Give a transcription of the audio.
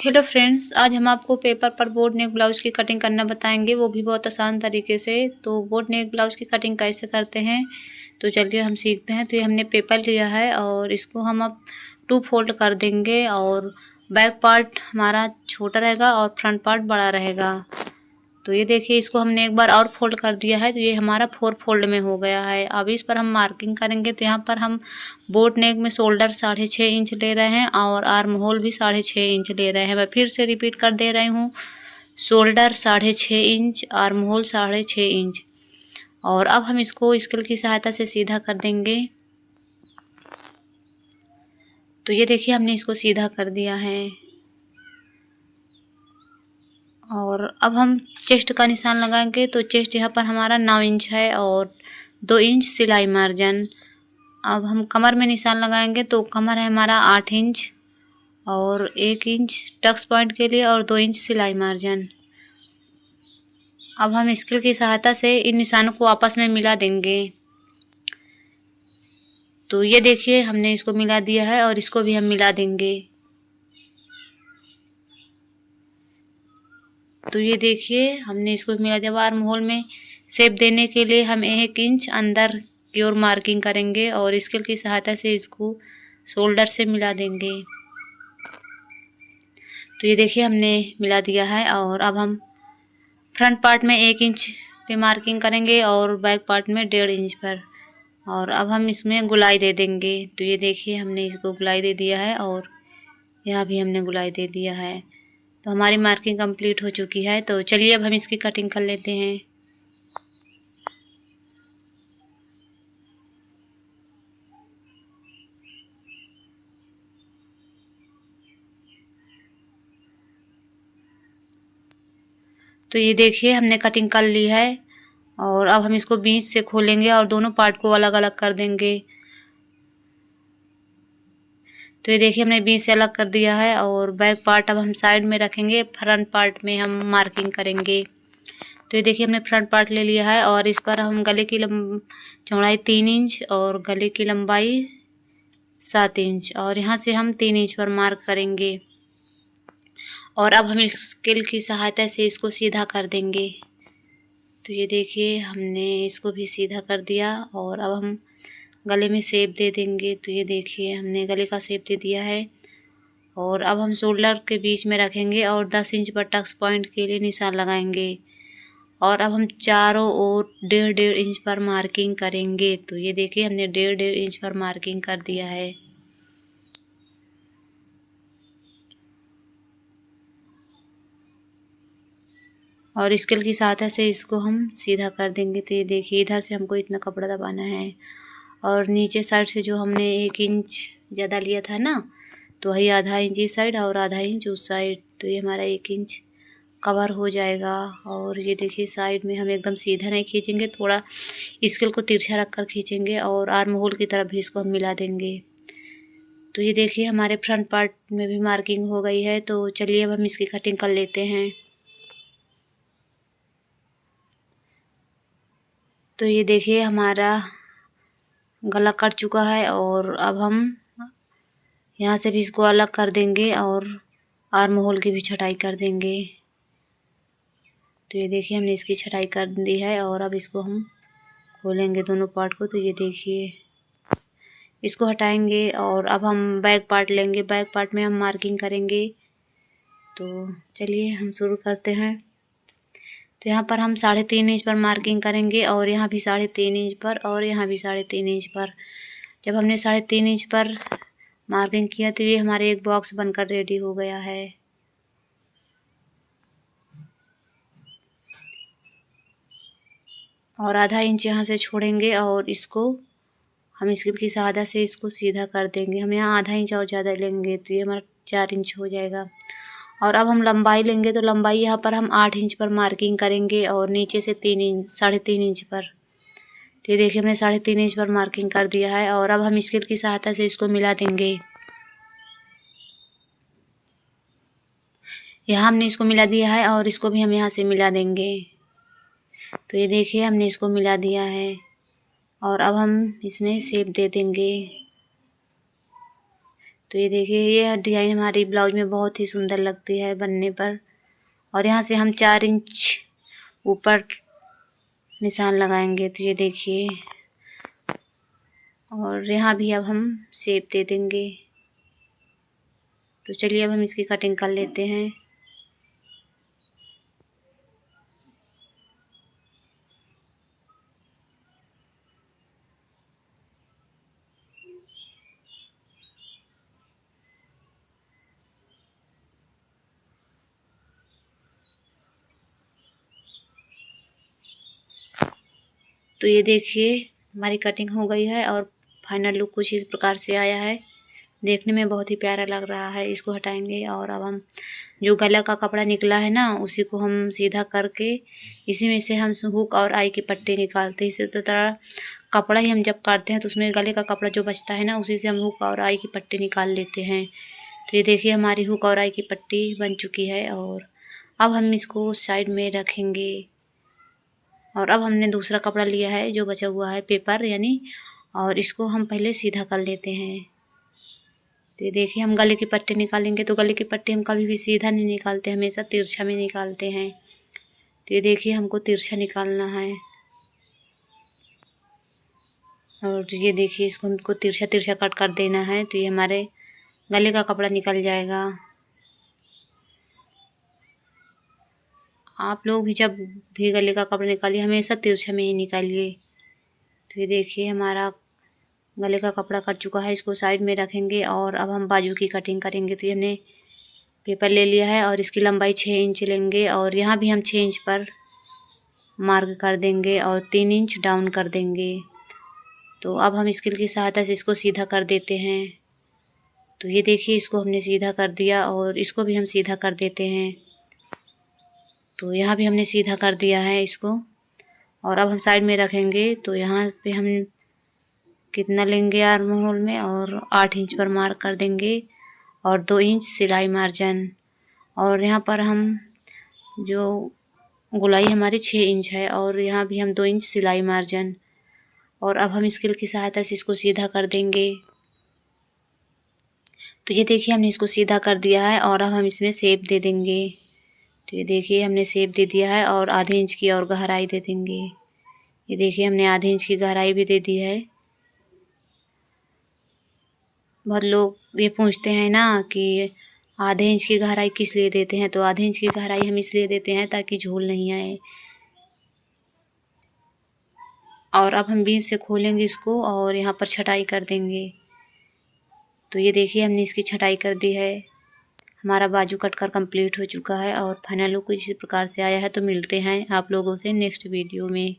Hello friends, आज हम आपको पेपर पर बोट नेक ब्लाउज की कटिंग करना बताएंगे, वो भी बहुत आसान तरीके से। तो बोट नेक ब्लाउज की कटिंग कैसे करते हैं तो चलिए हम सीखते हैं। तो ये हमने पेपर लिया है और इसको हम अब 2 फोल्ड कर देंगे और बैक पार्ट हमारा छोटा रहेगा और फ्रंट पार्ट बड़ा रहेगा। तो ये देखिए, इसको हमने एक बार और फोल्ड कर दिया है तो ये हमारा 4 फोल्ड में हो गया है। अब इस पर हम मार्किंग करेंगे। तो यहाँ पर हम बोट नेक में शोल्डर 6.5 इंच ले रहे हैं और आर्म होल भी 6.5 इंच ले रहे हैं। मैं फिर से रिपीट कर दे रही हूँ, shoulder 6.5 inch, arm hole 6.5 inch. और अब हम इसको स्केल की सहायता से सीधा कर देंगे। तो ये देखिए, हमने इसको सीधा कर दिया है। और अब हम चेस्ट का निशान लगाएंगे। तो चेस्ट यहाँ पर हमारा 9 इंच है और 2 इंच सिलाई मार्जिन। अब हम कमर में निशान लगाएंगे। तो कमर है हमारा 8 इंच और 1 इंच टक्स पॉइंट के लिए और 2 इंच सिलाई मार्जिन। अब हम स्केल की सहायता से इन निशानों को आपस में मिला देंगे। तो ये देखिए, हमने इसको मिला दिया है और इसको भी हम मिला देंगे। तो ये देखिए, हमने इसको मिला दिया। आर्म होल में शेप देने के लिए हम 1 इंच अंदर की ओर मार्किंग करेंगे और स्केल की सहायता से इसको शोल्डर से मिला देंगे। तो ये देखिए, हमने मिला दिया है। और अब हम फ्रंट पार्ट में 1 इंच पे मार्किंग करेंगे और बैक पार्ट में 1.5 इंच पर। और अब हम इसमें गुलाई दे देंगे। तो ये देखिए, हमने इसको गुलाई दे दिया है और यहाँ भी हमने गुलाई दे दिया है। तो हमारी मार्किंग कंप्लीट हो चुकी है। तो चलिए अब हम इसकी कटिंग कर लेते हैं। तो ये देखिए, हमने कटिंग कर ली है और अब हम इसको बीच से खोलेंगे और दोनों पार्ट को अलग अलग कर देंगे। तो ये देखिए, हमने बीच से अलग कर दिया है और बैक पार्ट अब हम साइड में रखेंगे, फ्रंट पार्ट में हम मार्किंग करेंगे। तो ये देखिए, हमने फ्रंट पार्ट ले लिया है और इस पर हम गले की चौड़ाई 3 इंच और गले की लंबाई 7 इंच और यहाँ से हम 3 इंच पर मार्क करेंगे। और अब हम स्केल की सहायता से इसको सीधा कर देंगे। तो ये देखिए, हमने इसको भी सीधा कर दिया और अब हम गले में शेप दे देंगे। तो ये देखिए, हमने गले का शेप दे दिया है और अब हम शोल्डर के बीच में रखेंगे और 10 इंच पर टक्स पॉइंट के लिए निशान लगाएंगे। और अब हम चारों ओर 1.5 इंच पर मार्किंग करेंगे। तो ये देखिए, हमने 1.5 इंच पर मार्किंग कर दिया है। और स्केल की सहायता से इसको हम सीधा कर देंगे। तो ये देखिए, इधर से हमको इतना कपड़ा दबाना है और नीचे साइड से जो हमने 1 इंच ज़्यादा लिया था ना, तो वही आधा इंच इस साइड और आधा इंच उस साइड। तो ये हमारा 1 इंच कवर हो जाएगा। और ये देखिए, साइड में हम एकदम सीधा नहीं खींचेंगे, थोड़ा स्केल को तिरछा रख कर खींचेंगे और आर्म होल की तरफ भी इसको हम मिला देंगे। तो ये देखिए, हमारे फ्रंट पार्ट में भी मार्किंग हो गई है। तो चलिए अब हम इसकी कटिंग कर लेते हैं। तो ये देखिए, हमारा गला कट चुका है और अब हम यहाँ से भी इसको अलग कर देंगे और आर्म होल की भी छटाई कर देंगे। तो ये देखिए, हमने इसकी छटाई कर दी है और अब इसको हम खोलेंगे दोनों पार्ट को। तो ये देखिए, इसको हटाएंगे और अब हम बैक पार्ट लेंगे। बैक पार्ट में हम मार्किंग करेंगे। तो चलिए हम शुरू करते हैं। तो यहाँ पर हम 3.5 इंच पर मार्किंग करेंगे और यहाँ भी 3.5 इंच पर और यहाँ भी 3.5 इंच पर। जब हमने 3.5 इंच पर मार्किंग किया तो ये हमारे एक बॉक्स बनकर रेडी हो गया है। और आधा इंच यहाँ से छोड़ेंगे और इसको हम स्केल की सहायता से इसको सीधा कर देंगे। हम यहाँ आधा इंच और ज़्यादा लेंगे तो ये हमारा 4 इंच हो जाएगा। और अब हम लंबाई लेंगे। तो लंबाई यहाँ पर हम 8 इंच पर मार्किंग करेंगे और नीचे से 3 इंच 3.5 इंच पर। तो ये देखिए, हमने 3.5 इंच पर मार्किंग कर दिया है और अब हम स्केल की सहायता से इसको मिला देंगे। यहाँ हमने इसको मिला दिया है और इसको भी हम यहाँ से मिला देंगे। तो ये देखिए, हमने इसको मिला दिया है और अब हम इसमें शेप दे देंगे। तो ये देखिए ये डिज़ाइन हमारी ब्लाउज में बहुत ही सुंदर लगती है बनने पर। और यहाँ से हम 4 इंच ऊपर निशान लगाएंगे। तो ये देखिए, और यहाँ भी अब हम शेप दे देंगे। तो चलिए अब हम इसकी कटिंग कर लेते हैं। तो ये देखिए हमारी कटिंग हो गई है और फाइनल लुक कुछ इस प्रकार से आया है। देखने में बहुत ही प्यारा लग रहा है। इसको हटाएंगे और अब हम जो गला का कपड़ा निकला है ना, उसी को हम सीधा करके इसी में से हम हुक और आई की पट्टी निकालते हैं। इसी तरह कपड़ा ही हम जब काटते हैं तो उसमें गले का कपड़ा जो बचता है ना, उसी से हम हुक और आई की पट्टी निकाल लेते हैं। तो ये देखिए हमारी हुक और आई की पट्टी बन चुकी है। और अब हम इसको साइड में रखेंगे। और अब हमने दूसरा कपड़ा लिया है जो बचा हुआ है पेपर यानी, और इसको हम पहले सीधा कर लेते हैं। तो ये देखिए हम गले की पट्टी निकालेंगे। तो गले की पट्टी हम कभी भी सीधा नहीं निकालते, हमेशा तिरछा में निकालते हैं। तो ये देखिए हमको तिरछा निकालना है। और ये देखिए इसको हमको तिरछा तिरछा कट कर देना है। तो ये हमारे गले का कपड़ा निकल जाएगा। आप लोग भी जब भी गले का कपड़ा निकालिए हमेशा तिरछा में ही निकालिए। तो ये देखिए हमारा गले का कपड़ा कट चुका है। इसको साइड में रखेंगे और अब हम बाजू की कटिंग करेंगे। तो ये हमने पेपर ले लिया है और इसकी लंबाई 6 इंच लेंगे और यहाँ भी हम 6 इंच पर मार्क कर देंगे और 3 इंच डाउन कर देंगे। तो अब हम स्केल की सहायता से इसको सीधा कर देते हैं। तो ये देखिए इसको हमने सीधा कर दिया और इसको भी हम सीधा कर देते हैं। तो यहाँ भी हमने सीधा कर दिया है इसको। और अब हम साइड में रखेंगे। तो यहाँ पे हम कितना लेंगे आर्म होल में, और 8 इंच पर मार्क कर देंगे और 2 इंच सिलाई मार्जिन। और यहाँ पर हम जो गोलाई हमारी 6 इंच है और यहाँ भी हम 2 इंच सिलाई मार्जिन। और अब हम स्केल की सहायता से इसको सीधा कर देंगे। तो ये देखिए हमने इसको सीधा कर दिया है और अब हम इसमें शेप दे देंगे। तो ये देखिए हमने शेप दे दिया है और आधे इंच की और गहराई दे देंगे। ये देखिए हमने आधे इंच की गहराई भी दे दी है। बहुत लोग ये पूछते हैं ना कि आधे इंच की गहराई किस लिए देते हैं। तो आधे इंच की गहराई हम इसलिए देते हैं ताकि झोल नहीं आए। और अब हम बीच से खोलेंगे इसको और यहाँ पर छटाई कर देंगे। तो ये देखिए हमने इसकी छटाई कर दी है। हमारा बाजू कटकर कंप्लीट हो चुका है और फाइनल लुक कुछ इसी प्रकार से आया है। तो मिलते हैं आप लोगों से नेक्स्ट वीडियो में।